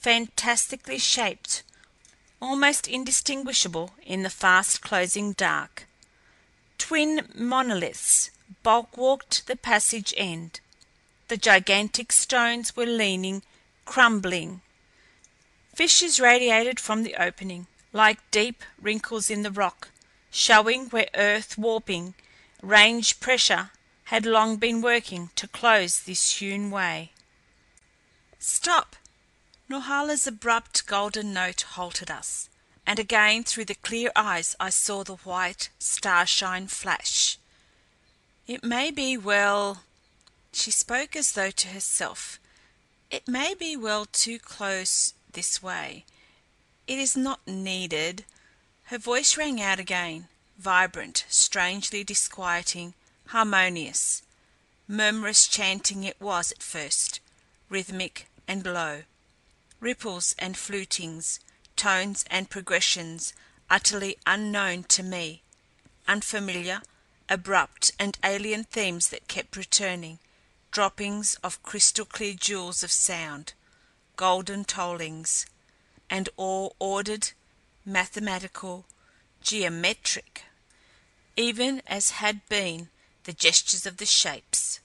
fantastically shaped, almost indistinguishable in the fast-closing dark. Twin monoliths bulwarked the passage end. The gigantic stones were leaning, crumbling. Fissures radiated from the opening, like deep wrinkles in the rock, showing where earth warping, range pressure had long been working to close this hewn way. "Stop!" Norhala's abrupt golden note halted us, and again through the clear eyes I saw the white starshine flash. "It may be well—" She spoke as though to herself. "It may be well too close this way. It is not needed." Her voice rang out again, vibrant, strangely disquieting, harmonious. Murmurous chanting it was at first, rhythmic and low. Ripples and flutings, tones and progressions utterly unknown to me, unfamiliar, abrupt and alien themes that kept returning, droppings of crystal clear jewels of sound, golden tollings, and all ordered, mathematical, geometric, even as had been the gestures of the shapes,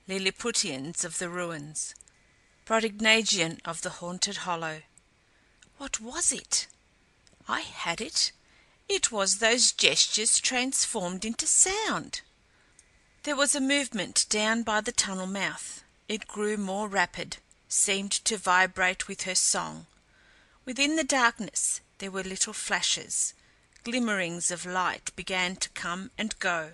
Lilliputians of the ruins, Brobdingnagian of the haunted hollow. What was it? I had it. It was those gestures transformed into sound. There was a movement down by the tunnel mouth. It grew more rapid, seemed to vibrate with her song. Within the darkness there were little flashes. Glimmerings of light began to come and go,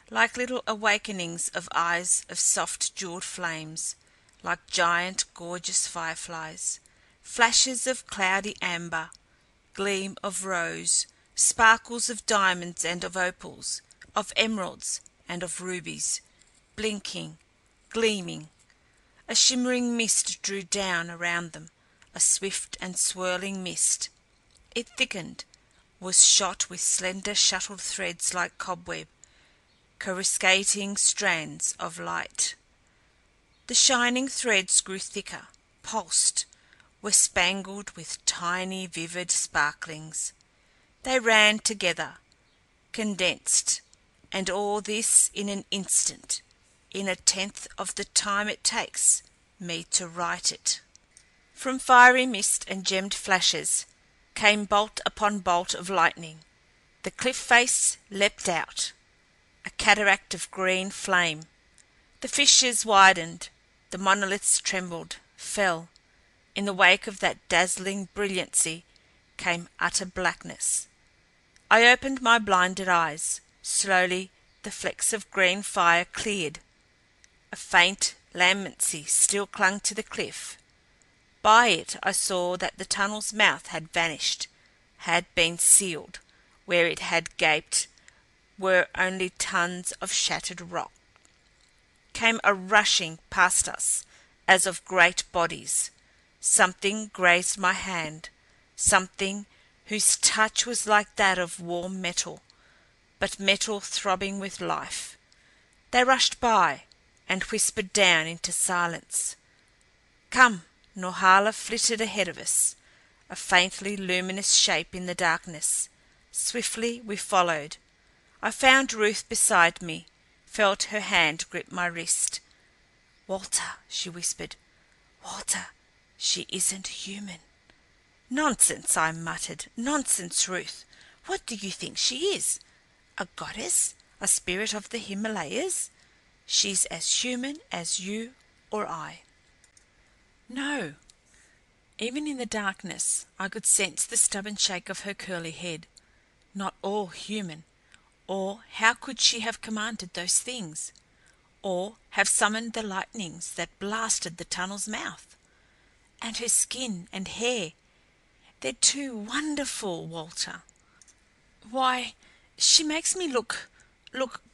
like little awakenings of eyes of soft jeweled flames, like giant gorgeous fireflies. Flashes of cloudy amber, gleam of rose, sparkles of diamonds and of opals, of emeralds and of rubies, blinking, gleaming. A shimmering mist drew down around them, a swift and swirling mist. It thickened, was shot with slender shuttled threads like cobweb, coruscating strands of light. The shining threads grew thicker, pulsed, were spangled with tiny vivid sparklings. They ran together, condensed, and all this in an instant, in a tenth of the time it takes me to write it. From fiery mist and gemmed flashes came bolt upon bolt of lightning. The cliff face leapt out, a cataract of green flame. The fissures widened, the monoliths trembled, fell. In the wake of that dazzling brilliancy came utter blackness. I opened my blinded eyes. Slowly the flecks of green fire cleared. A faint lambency still clung to the cliff. By it I saw that the tunnel's mouth had vanished, had been sealed. Where it had gaped were only tons of shattered rock. Came a rushing past us, as of great bodies. Something grazed my hand, something whose touch was like that of warm metal, but metal throbbing with life. They rushed by and whispered down into silence. "Come!" Norhala flitted ahead of us, a faintly luminous shape in the darkness. Swiftly we followed. I found Ruth beside me, felt her hand grip my wrist. "Walter," she whispered. "Walter, she isn't human." "Nonsense," I muttered. "Nonsense, Ruth. What do you think she is? A goddess? A spirit of the Himalayas? She's as human as you or I." No. Even in the darkness I could sense the stubborn shake of her curly head. Not all human. Or how could she have commanded those things? Or have summoned the lightnings that blasted the tunnel's mouth? And her skin and hair, they're too wonderful, Walter. Why, she makes me look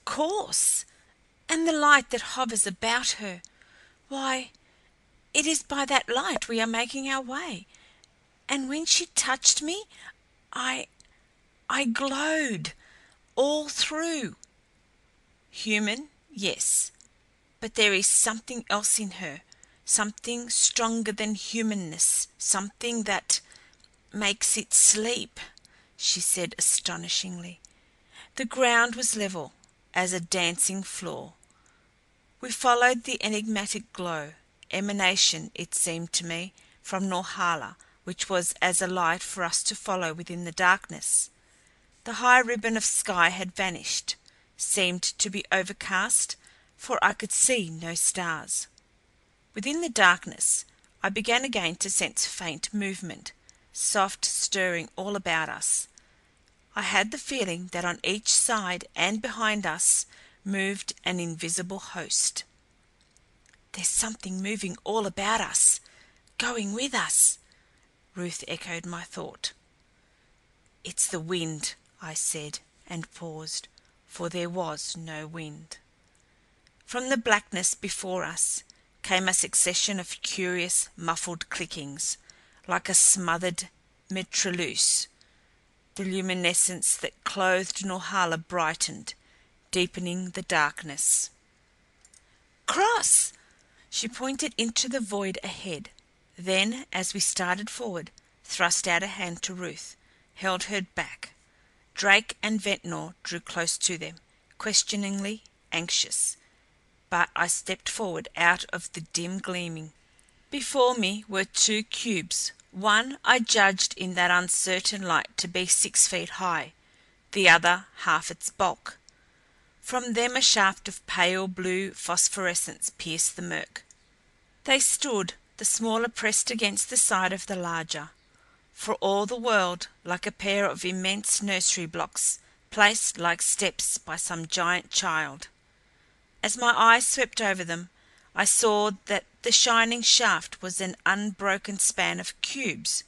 coarse. And the light that hovers about her, why, it is by that light we are making our way. And when she touched me, I glowed all through. Human, yes, but there is something else in her, something stronger than humanness, something that makes it sleep," she said astonishingly. The ground was level as a dancing floor. We followed the enigmatic glow, emanation, it seemed to me, from Norhala, which was as a light for us to follow within the darkness. The high ribbon of sky had vanished, seemed to be overcast, for I could see no stars. Within the darkness I began again to sense faint movement, soft stirring all about us. I had the feeling that on each side and behind us moved an invisible host. "There's something moving all about us, going with us," Ruth echoed my thought. "It's the wind," I said, and paused, for there was no wind. From the blackness before us came a succession of curious, muffled clickings, like a smothered mitrailleuse. The luminescence that clothed Norhala brightened, deepening the darkness. "Cross!" She pointed into the void ahead. Then, as we started forward, thrust out a hand to Ruth, held her back. Drake and Ventnor drew close to them, questioningly anxious. But I stepped forward out of the dim gleaming. Before me were two cubes. One I judged in that uncertain light to be 6 feet high, the other half its bulk. From them a shaft of pale blue phosphorescence pierced the murk. They stood, the smaller pressed against the side of the larger, for all the world like a pair of immense nursery blocks placed like steps by some giant child. As my eyes swept over them, I saw that the shining shaft was an unbroken span of cubes,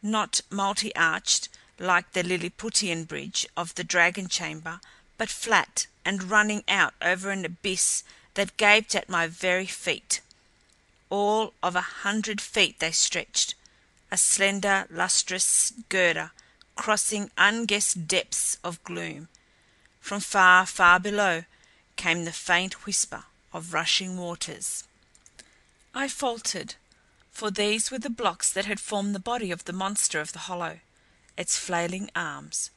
not multi-arched like the Lilliputian bridge of the dragon chamber, but flat and running out over an abyss that gaped at my very feet. All of 100 feet they stretched, a slender, lustrous girder crossing unguessed depths of gloom. From far, far below came the faint whisper of rushing waters. I faltered, for these were the blocks that had formed the body of the monster of the hollow, its flailing arms,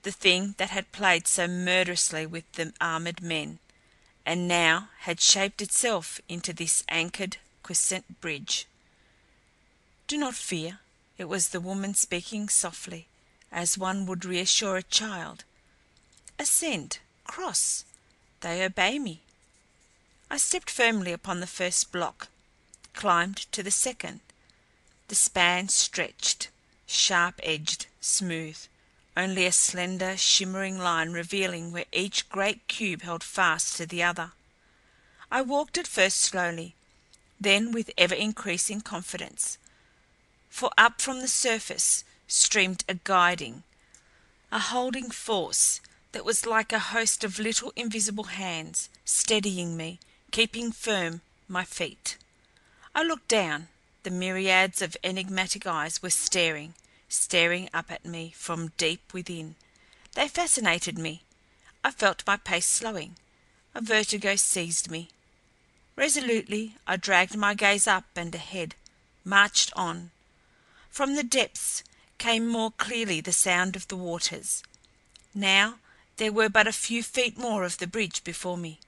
the thing that had played so murderously with the armored men, and now had shaped itself into this anchored quiescent bridge. "Do not fear," it was the woman speaking softly, as one would reassure a child. "Ascend, cross. They obey me." I stepped firmly upon the first block, climbed to the second. The span stretched, sharp-edged, smooth, only a slender, shimmering line revealing where each great cube held fast to the other. I walked at first slowly, then with ever-increasing confidence, for up from the surface streamed a guiding, a holding force that was like a host of little invisible hands, steadying me, keeping firm my feet. I looked down. The myriads of enigmatic eyes were staring, staring up at me from deep within. They fascinated me. I felt my pace slowing. A vertigo seized me. Resolutely I dragged my gaze up and ahead, marched on. From the depths came more clearly the sound of the waters. Now there were but a few feet more of the bridge before me.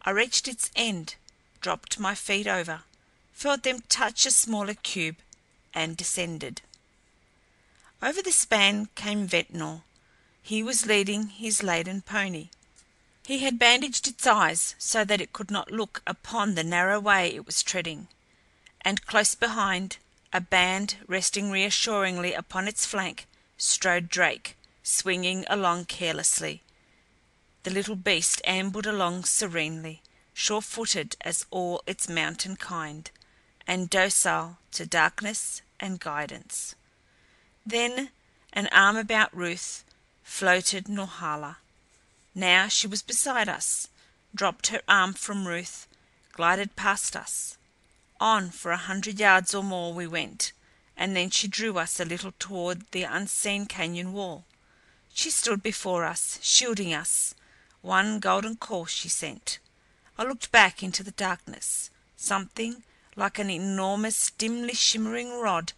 I reached its end, dropped my feet over, felt them touch a smaller cube, and descended. Over the span came Ventnor. He was leading his laden pony. He had bandaged its eyes so that it could not look upon the narrow way it was treading, and close behind, a band resting reassuringly upon its flank, strode Drake, swinging along carelessly. The little beast ambled along serenely, sure-footed as all its mountain kind, and docile to darkness and guidance. Then, an arm about Ruth, floated Norhala. Now she was beside us, dropped her arm from Ruth, glided past us. On for 100 yards or more we went, and then she drew us a little toward the unseen canyon wall. She stood before us, shielding us. One golden call she sent. I looked back into the darkness. Something like an enormous, dimly shimmering rod